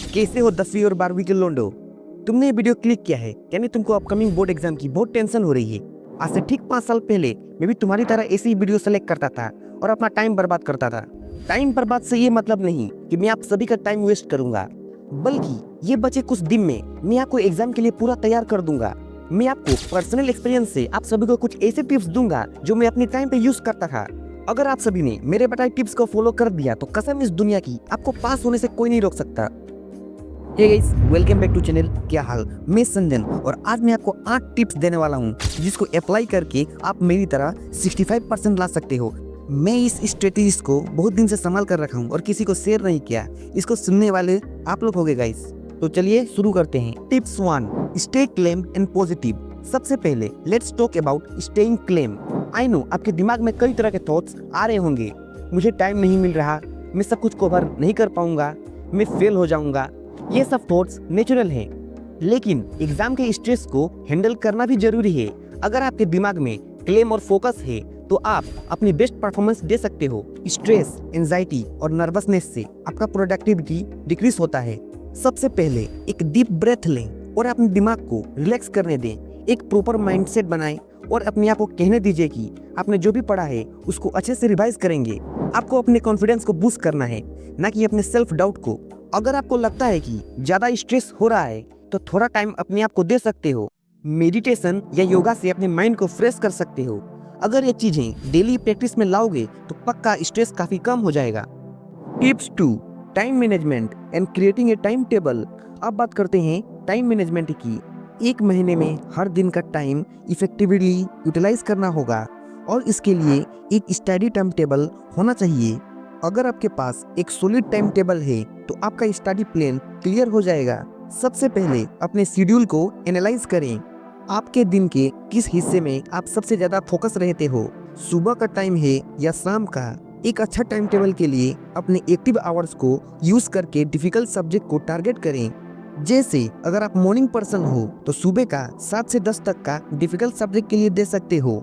कैसे हो 10वीं और 12वीं के लोंडो। तुमने ये वीडियो क्लिक किया है यानी तुमको अपकमिंग बोर्ड एग्जाम की बहुत टेंशन हो रही है। आज से ठीक 5 साल पहले मैं भी तुम्हारी तरह ऐसी ही वीडियो सेलेक्ट करता था और अपना टाइम बर्बाद करता था। टाइम बर्बाद से ये मतलब नहीं कि मैं आप सभी का टाइम वेस्ट करूंगा, बल्कि ये बचे कुछ दिन में मैं आपको एग्जाम के लिए पूरा तैयार कर दूंगा। मैं आपको पर्सनल एक्सपीरियंस से आप सभी को कुछ ऐसे टिप्स दूंगा जो मैं अपने टाइम पे यूज करता था। अगर आप सभी ने मेरे बताए टिप्स को फॉलो कर दिया तो कसम इस दुनिया की आपको पास होने से कोई नहीं रोक सकता। Hey guys, welcome back to channel. क्या हाल, मैं संजन और आज मैं आपको 8 टिप्स देने वाला हूं जिसको अप्लाई करके आप मेरी तरह 65% ला सकते हो। मैं इस स्ट्रेटेजीज को बहुत दिन से संभाल कर रखा हूं और किसी को शेयर नहीं किया। इसको सुनने वाले आप लोग हो गए गाइस। तो चलिए शुरू करते हैं। Tips 1, stay claim and positive. सबसे पहले let's talk about staying claim. I know आपके दिमाग में कई तरह के थॉट्स आ रहे होंगे। मुझे टाइम नहीं मिल रहा, मैं सब कुछ कवर नहीं कर पाऊंगा, मैं फेल हो जाऊंगा। ये सब थॉट्स नेचुरल हैं, लेकिन एग्जाम के स्ट्रेस को हैंडल करना भी जरूरी है। अगर आपके दिमाग में क्लेम और फोकस है तो आप अपनी बेस्ट परफॉर्मेंस दे सकते हो। स्ट्रेस, एंजाइटी और नर्वसनेस से आपका प्रोडक्टिविटी डिक्रीज होता है। सबसे पहले एक डीप ब्रेथ लें और अपने दिमाग को रिलैक्स करने दें। एक प्रॉपर माइंडसेट बनाएं और अपने आप को कहने दीजिए कि आपने जो भी पढ़ा है उसको अच्छे से रिवाइज करेंगे। आपको अपने कॉन्फिडेंस को बूस्ट करना है, ना कि अपने सेल्फ डाउट को। अगर आपको लगता है कि ज्यादा स्ट्रेस हो रहा है तो थोड़ा टाइम अपने आप को दे सकते हो। मेडिटेशन या योगा से अपने माइंड को फ्रेश कर सकते हो। अगर ये चीजें डेली प्रैक्टिस में लाओगे तो पक्का स्ट्रेस काफी कम हो जाएगा। Tips 2, time management and creating a time table. अब बात करते हैं टाइम मैनेजमेंट की। एक महीने में हर दिन का टाइम इफेक्टिवली यूटिलाइज करना होगा और इसके लिए एक स्टडी टाइम टेबल होना चाहिए। अगर आपके पास एक सॉलिड टाइम टेबल है तो आपका स्टडी प्लान क्लियर हो जाएगा। सबसे पहले अपने शेड्यूल को एनालाइज करें। आपके दिन के किस हिस्से में आप सबसे ज्यादा फोकस रहते हो, सुबह का टाइम है या शाम का। एक अच्छा टाइम टेबल के लिए अपने एक्टिव आवर्स को यूज करके डिफिकल्ट सब्जेक्ट को टारगेट करें। जैसे अगर आप मॉर्निंग पर्सन हो तो सुबह का 7 से 10 तक का डिफिकल्ट सब्जेक्ट के लिए दे सकते हो।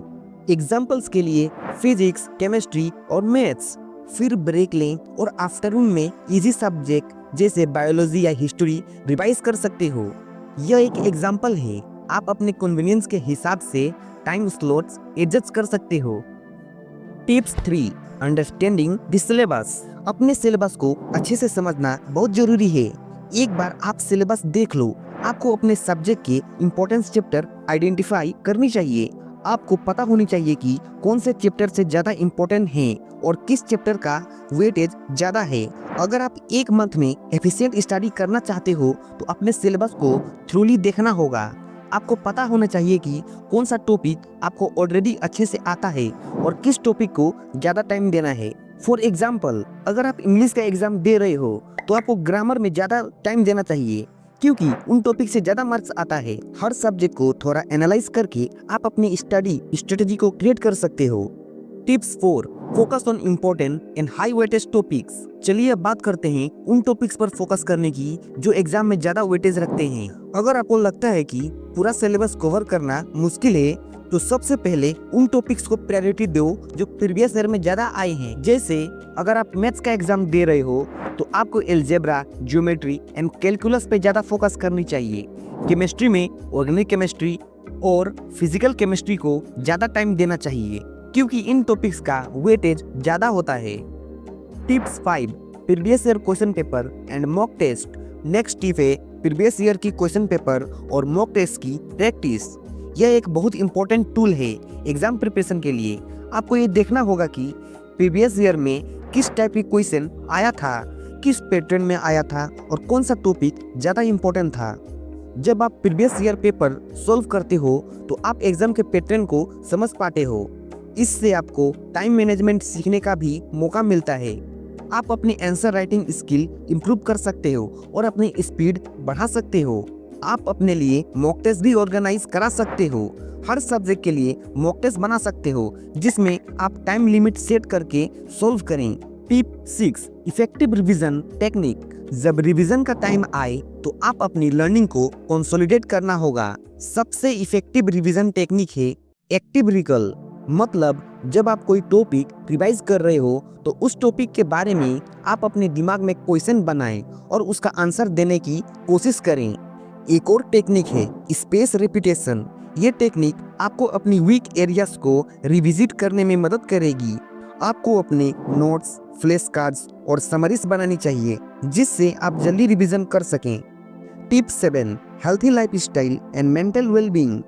एग्जाम्पल्स के लिए फिजिक्स, केमिस्ट्री और मैथ्स। फिर ब्रेक लें और आफ्टरनून में इजी सब्जेक्ट जैसे बायोलॉजी या हिस्ट्री रिवाइज कर सकते हो। यह एक एग्जाम्पल है, आप अपने कन्वीनियंस के हिसाब से टाइम स्लॉट्स एडजस्ट कर सकते हो। Tips 3, understanding the syllabus. अपने सिलेबस को अच्छे से समझना बहुत जरूरी है। एक बार आप सिलेबस देख लो, आपको अपने सब्जेक्ट के इम्पोर्टेंस चैप्टर आइडेंटिफाई करनी चाहिए। आपको पता होनी चाहिए कि कौन से चैप्टर से ज्यादा इम्पोर्टेंट हैं और किस चैप्टर का वेटेज ज्यादा है। अगर आप एक मंथ में एफिशिएंट स्टडी करना चाहते हो तो अपने सिलेबस को थ्रूली देखना होगा। आपको पता होना चाहिए कि कौन सा टॉपिक आपको ऑलरेडी अच्छे से आता है और किस टॉपिक को ज्यादा टाइम देना है। फॉर एग्जाम्पल, अगर आप इंग्लिश का एग्जाम दे रहे हो तो आपको ग्रामर में ज्यादा टाइम देना चाहिए क्योंकि उन टॉपिक से ज्यादा मार्क्स आता है। हर सब्जेक्ट को थोड़ा एनालाइज करके आप अपनी स्टडी स्ट्रेटेजी को क्रिएट कर सकते हो। Tips 4, focus on important and high weightage topics. चलिए अब बात करते हैं उन टॉपिक्स पर फोकस करने की जो एग्जाम में ज्यादा वेटेज रखते हैं। अगर आपको लगता है कि पूरा सिलेबस कवर करना मुश्किल है तो सबसे पहले उन टॉपिक्स को प्रायोरिटी दो जो प्रीवियस ईयर में ज्यादा आए हैं। जैसे अगर आप मैथ्स का एग्जाम दे रहे हो तो आपको एल्जेब्रा, ज्योमेट्री एंड कैलकुलस पे ज्यादा फोकस करनी चाहिए। केमिस्ट्री में ऑर्गेनिक केमिस्ट्री और फिजिकल केमिस्ट्री को ज्यादा टाइम देना चाहिए क्योंकि इन टॉपिक्स का वेटेज ज्यादा होता है। Tips 5, previous year question paper and mock test. Next tip है प्रीवियस ईयर की क्वेश्चन पेपर और मॉक टेस्ट की प्रैक्टिस। यह एक बहुत इंपॉर्टेंट टूल है एग्जाम प्रिपरेशन के लिए। आपको ये देखना होगा कि प्रीवियस ईयर में किस टाइप की क्वेश्चन आया था, किस पैटर्न में आया था और कौन सा टॉपिक ज्यादा इम्पोर्टेंट था। जब आप प्रीवियस ईयर पेपर सॉल्व करते हो तो आप एग्जाम के पैटर्न को समझ पाते हो। इससे आपको टाइम मैनेजमेंट सीखने का भी मौका मिलता है। आप अपनी आंसर राइटिंग स्किल इंप्रूव कर सकते हो और अपनी स्पीड बढ़ा सकते हो। आप अपने लिए मॉक टेस्ट भी ऑर्गेनाइज करा सकते हो। हर सब्जेक्ट के लिए मॉक टेस्ट बना सकते हो जिसमें आप टाइम लिमिट सेट करके सॉल्व करें। Tip 6, effective revision technique. जब रिवीजन का टाइम आए तो आप अपनी लर्निंग को कंसोलिडेट करना होगा। सबसे इफेक्टिव रिवीजन टेक्निक है एक्टिव रिकॉल, मतलब जब आप कोई टॉपिक रिवाइज कर रहे हो तो उस टॉपिक के बारे में आप अपने दिमाग में क्वेश्चन बनाएं और उसका आंसर देने की कोशिश करें। एक और टेक्निक है स्पेस रिपीटेशन। ये टेक्निक आपको अपनी वीक एरियाज को रिविजिट करने में मदद करेगी। आपको अपने नोट्स, फ्लैश कार्ड्स और समरीज बनानी चाहिए जिससे आप जल्दी रिवीजन कर सकें। Tip 7, healthy lifestyle and mental wellbeing.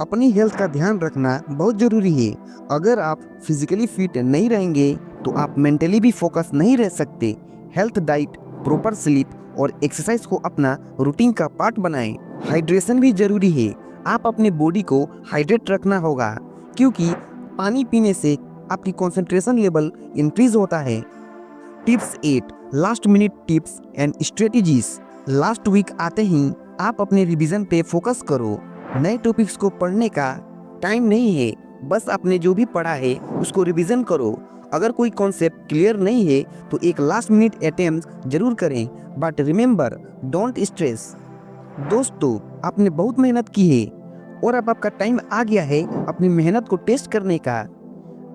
अपनी हेल्थ का ध्यान रखना बहुत जरूरी है। अगर आप फिजिकली फिट नहीं रहेंगे तो आप मेंटली भी फोकस नहीं रह सकते। हेल्थ डाइट, प्रॉपर स्लीप और एक्सरसाइज को अपना रूटीन का पार्ट बनाएं। हाइड्रेशन भी जरूरी है। आप अपने बॉडी को हाइड्रेट रखना होगा क्योंकि पानी पीने से आपकी कंसंट्रेशन लेवल इंक्रीज होता है। Tips 8, last minute tips and strategies. Last week आते ही आप अपने रिवीजन पे फोकस करो। नए टॉपिक्स को पढ़ने का टाइम नहीं है, बस आपने जो भी पढ़ा है उसको रिवीजन करो। अगर कोई कॉन्सेप्ट क्लियर नहीं है तो एक लास्ट मिनट अटेम्प्ट जरूर करें, बट रिमेंबर, डोंट स्ट्रेस। दोस्तों, आपने बहुत मेहनत की है और अब आपका टाइम आ गया है अपनी मेहनत को टेस्ट करने का।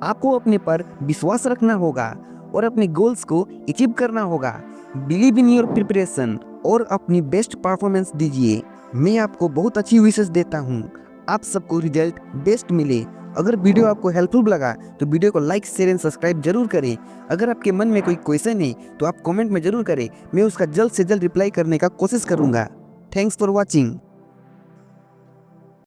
आपको अपने पर विश्वास रखना होगा और अपने गोल्स को अचीव करना होगा। बिलीव इन योर प्रिपरेशन और अपनी बेस्ट परफॉर्मेंस दीजिए। मैं आपको बहुत अच्छी विशेष देता हूँ। आप सबको रिजल्ट बेस्ट मिले। अगर वीडियो आपको हेल्पफुल लगा तो वीडियो को लाइक, शेयर एंड सब्सक्राइब जरूर करें। अगर आपके मन में कोई क्वेश्चन है तो आप कमेंट में जरूर करें। मैं उसका जल्द से जल्द रिप्लाई करने का कोशिश करूँगा। Thanks for watching.